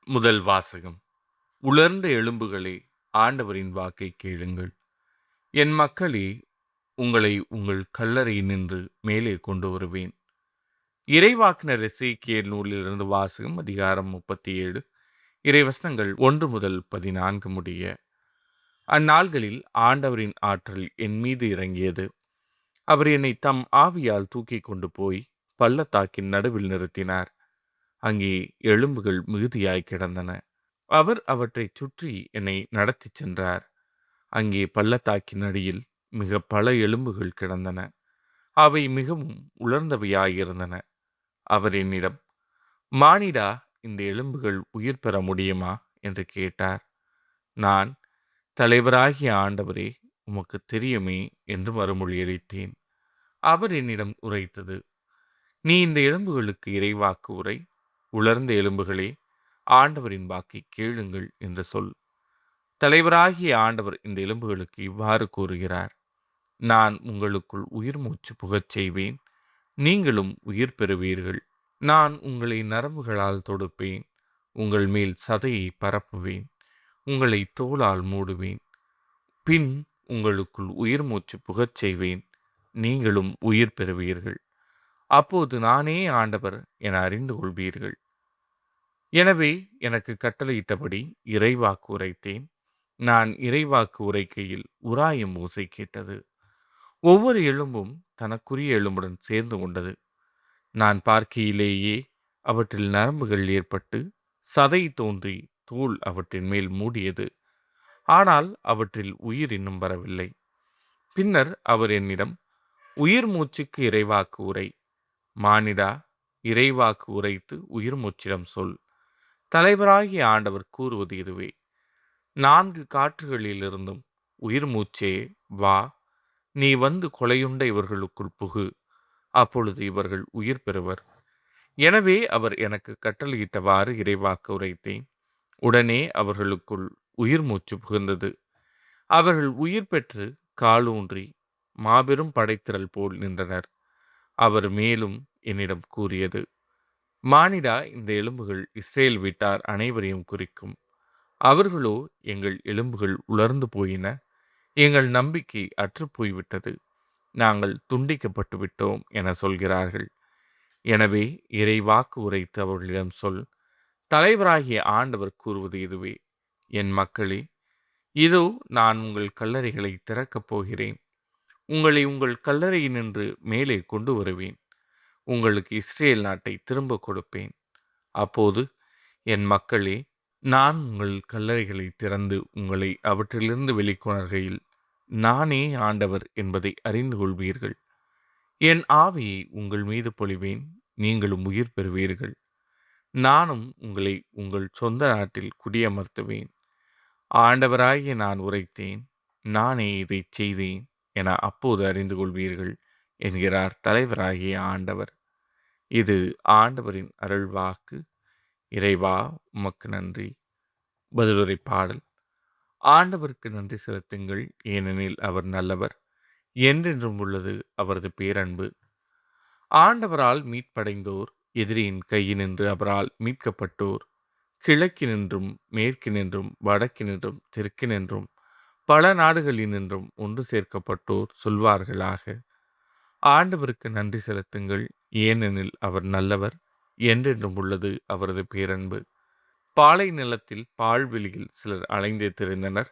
முதல் வாசகம். உலர்ந்த எலும்புகளே, ஆண்டவரின் வாக்கைக் கேளுங்கள். என் மக்களே, உங்களை உங்கள் கல்லறையினின்று மேலே கொண்டு வருவேன். இறைவாக்கினர் எசேக்கியேல் நூலிலிருந்து வாசகம். அதிகாரம் 37 இறைவசனங்கள் 1 முதல் 14 முடிய. அந்நாள்களில் ஆண்டவரின் ஆற்றல் என் மீது இறங்கியது. அவர் என்னை தம் ஆவியால் தூக்கிக் கொண்டு போய் பள்ளத்தாக்கின் நடுவில் நிறுத்தினார். அங்கே எலும்புகள் மிகுதியாய் கிடந்தன. அவர் அவற்றைச் சுற்றி என்னை நடத்திச் சென்றார். அங்கே பள்ளத்தாக்கின் அடியில் பல எலும்புகள் கிடந்தன. அவை மிகவும் உலர்ந்தவையாயிருந்தன. அவர் என்னிடம், மானிடா, இந்த எலும்புகள் உயிர் பெற முடியுமா என்று கேட்டார். நான், தலைவராகிய ஆண்டவரே, உமக்குத் தெரியுமே என்று மறுமொழியளித்தேன். அவர் என்னிடம் உரைத்தது, நீ இந்த எலும்புகளுக்கு இறைவாக்கு உரை. உலர்ந்த எலும்புகளே, ஆண்டவரின் வாக்கைக் கேளுங்கள் என்று சொல். தலைவராகிய ஆண்டவர் இந்த எலும்புகளுக்கு இவ்வாறு கூறுகிறார். நான் உங்களுக்குள் உயிர் மூச்சு புகச் செய்வேன். நீங்களும் உயிர் பெறுவீர்கள். நான் உங்களை நரம்புகளால் தொடுப்பேன். உங்கள் மேல் சதையை பரப்புவேன். உங்களை தோலால் மூடுவேன். பின் உங்களுக்குள் உயிர் மூச்சு புகச் செய்வேன். நீங்களும் உயிர் பெறுவீர்கள். அப்போது நானே ஆண்டவர் என அறிந்து கொள்வீர்கள். எனவே எனக்கு கட்டளையிட்டபடி இறைவாக்கு உரைத்தேன். நான் இறைவாக்கு உரைக்கையில் உராயும் ஓசை கேட்டது. ஒவ்வொரு எலும்பும் தனக்குரிய எலும்புடன் சேர்ந்து கொண்டது. நான் பார்க்கையிலேயே அவற்றில் நரம்புகள் ஏற்பட்டு சதை தோன்றி தோல் அவற்றின் மேல் மூடியது. ஆனால் அவற்றில் உயிர் இன்னும் வரவில்லை. பின்னர் அவர் என்னிடம், உயிர் மூச்சுக்கு இறைவாக்கு உரை. மானிடா, இறைவாக்கு உரைத்து உயிர் மூச்சிடம் சொல். தலைவராகிய ஆண்டவர் கூறுவது இதுவே. 4 காற்றுகளிலிருந்தும் உயிர் மூச்சே, வா. நீ வந்து கொலையுண்ட இவர்களுக்குள் புகு. அப்பொழுது இவர்கள் உயிர் பெறுவர். எனவே அவர் எனக்கு கட்டளையிட்டவாறு இறைவாக்கு உரைத்தேன். உடனே அவர்களுக்குள் உயிர் மூச்சு புகுந்தது. அவர்கள் உயிர் பெற்று காலூன்றி மாபெரும் படைத்திரள் போல் நின்றனர். அவர் மேலும் என்னிடம் கூறியது, மானிடா, இந்த எலும்புகள் இஸ்ரேல் வீட்டார் அனைவரையும் குறிக்கும். அவர்களோ, எங்கள் எலும்புகள் உலர்ந்து போயின. எங்கள் நம்பிக்கை அற்றுப்போய்விட்டது. நாங்கள் துண்டிக்கப்பட்டு விட்டோம் என சொல்கிறார்கள். எனவே இறைவாக்கு உரைத்து அவர்களிடம் சொல். தலைவராகிய ஆண்டவர் கூறுவது இதுவே. என் மக்களே, இதோ நான் உங்கள் கல்லறைகளை திறக்கப் போகிறேன். உங்களை உங்கள் கல்லறையினின்று மேலே கொண்டு வருவேன். உங்களுக்கு இஸ்ரேல் நாட்டை திரும்ப கொடுப்பேன். அப்போது என் மக்களே, நான் உங்கள் கல்லறைகளை திறந்து உங்களை அவற்றிலிருந்து வெளிக்கொணர்கையில் நானே ஆண்டவர் என்பதை அறிந்து கொள்வீர்கள். என் ஆவியை உங்கள் மீது பொழிவேன். நீங்களும் உயிர் பெறுவீர்கள். நானும் உங்களை உங்கள் சொந்த நாட்டில் குடியமர்த்துவேன். ஆண்டவராகிய நான் உரைத்தேன். நானே இதைச் செய்தேன் என அப்போது அறிந்து கொள்வீர்கள் என்கிறார் தலைவராகிய ஆண்டவர். இது ஆண்டவரின் அருள்வாக்கு. இறைவா, உமக்கு நன்றி. பதிலுரை பாடல். ஆண்டவருக்கு நன்றி செலுத்துங்கள், ஏனெனில் அவர் நல்லவர். என்றென்றும் உள்ளது அவரது பேரன்பு. ஆண்டவரால் மீட்படைந்தோர், எதிரியின் கையினின்று அவரால் மீட்கப்பட்டோர், கிழக்கினின்றும் மேற்கினின்றும் வடக்கினின்றும் தெற்கினின்றும் பல நாடுகளினின்றும் ஒன்று சேர்க்கப்பட்டோர் சொல்வார்களாக, ஆண்டவருக்கு நன்றி செலுத்துங்கள், ஏனெனில் அவர் நல்லவர். என்றென்றும் உள்ளது அவரது பேரன்பு. பாலை நிலத்தில் பால்வெளியில் சிலர் அலைந்தே திரிந்தனர்.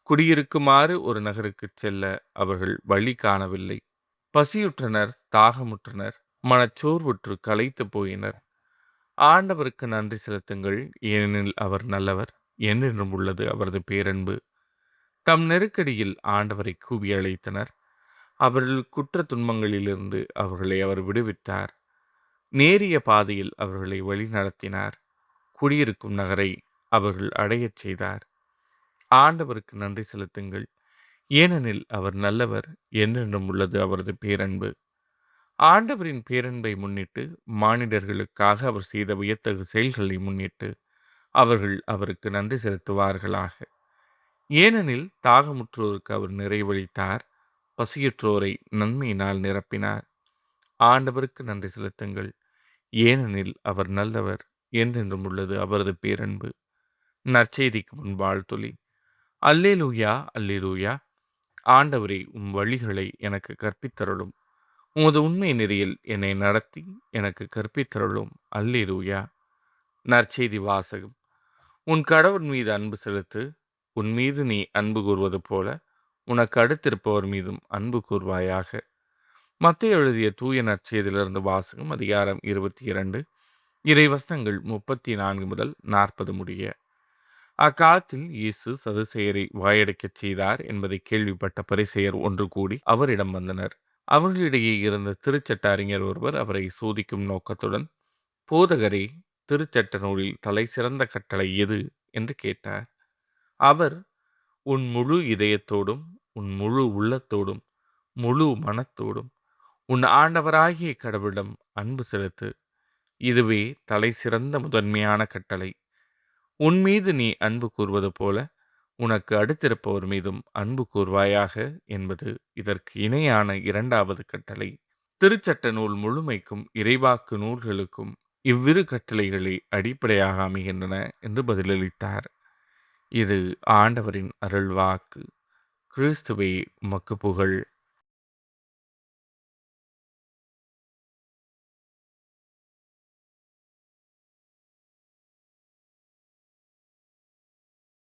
குடியிருக்குமாறு ஒரு நகருக்குச் செல்ல அவர்கள் வழி காணவில்லை. பசியுற்றனர், தாகமுற்றனர், மனச்சோர்வுற்று களைத்து போயினர். ஆண்டவருக்கு நன்றி செலுத்துங்கள், ஏனெனில் அவர் நல்லவர். என்றென்றும் உள்ளது அவரது பேரன்பு. தம் நெருக்கடியில் ஆண்டவரை கூவி அழைத்தனர். அவர்கள் குற்ற துன்பங்களிலிருந்து அவர்களை அவர் விடுவித்தார். நேரிய பாதையில் அவர்களை வழிநடத்தினார். குடியிருக்கும் நகரை அவர்கள் அடையச் செய்தார். ஆண்டவருக்கு நன்றி செலுத்துங்கள், ஏனெனில் அவர் நல்லவர். என்றென்றும் உள்ளது அவரது பேரன்பு. ஆண்டவரின் பேரன்பை முன்னிட்டு, மானிடர்களுக்காக அவர் செய்த வியத்தகு செயல்களை முன்னிட்டு அவர்கள் அவருக்கு நன்றி செலுத்துவார்களாக. ஏனெனில் தாகமுற்றோருக்கு அவர் நிறைவளித்தார். பசியுற்றோரை நன்மையினால் நிரப்பினார். ஆண்டவருக்கு நன்றி செலுத்துங்கள், ஏனெனில் அவர் நல்லவர். என்றென்றும் உள்ளது அவரது பேரன்பு. நற்செய்திக்கு முன் வாழ்த்துளி. அல்லேலூயா, அல்லேலூயா. ஆண்டவரே, உம் வழிகளை எனக்கு கற்பித்தருளும். உமது உண்மை நெறியில் என்னை நடத்தி எனக்கு கற்பித்தருளும். அல்லேலூயா. நற்செய்தி வாசகம். உன் கடவுள் மீது அன்பு செலுத்து. உன் மீது நீ அன்பு கூர்வது போல உனக்கு அடுத்திருப்பவர் மீதும் அன்பு கூர்வாயாக. மத்தேயு எழுதிய தூய நற்செய்தியிலிருந்து வாசகம். அதிகாரம் 22 இறைவசனங்கள் 34 முதல் 40 முடிய. அக்காலத்தில் இயேசு சதுசேயரை வாயடைக்கச் செய்தார் என்பதை கேள்விப்பட்ட பரிசேயர் ஒன்று கூடி அவரிடம் வந்தனர். அவர்களிடையே இருந்த திருச்சட்ட அறிஞர் ஒருவர் அவரை சோதிக்கும் நோக்கத்துடன், போதகரே, திருச்சட்ட நூலில் தலை சிறந்த கட்டளை எது என்று கேட்டார். அவர், உன் முழு இதயத்தோடும் உன் முழு உள்ளத்தோடும் முழு மனத்தோடும் உன் ஆண்டவராகிய கடவுளிடம் அன்பு செலுத்து. இதுவே தலை சிறந்த முதன்மையான கட்டளை. உன் மீது நீ அன்பு கூர்வது போல உனக்கு அடுத்திருப்பவர் மீதும் அன்பு கூர்வாயாக என்பது இதற்கு இணையான இரண்டாவது கட்டளை. திருச்சட்ட நூல் முழுமைக்கும் இறைவாக்கு நூல்களுக்கும் இவ்விரு கட்டளைகளே அடிப்படையாக அமைகின்றன என்று பதிலளித்தார். இது ஆண்டவரின் அருள்வாக்கு. கிறிஸ்துவே, உமக்கு புகழ்.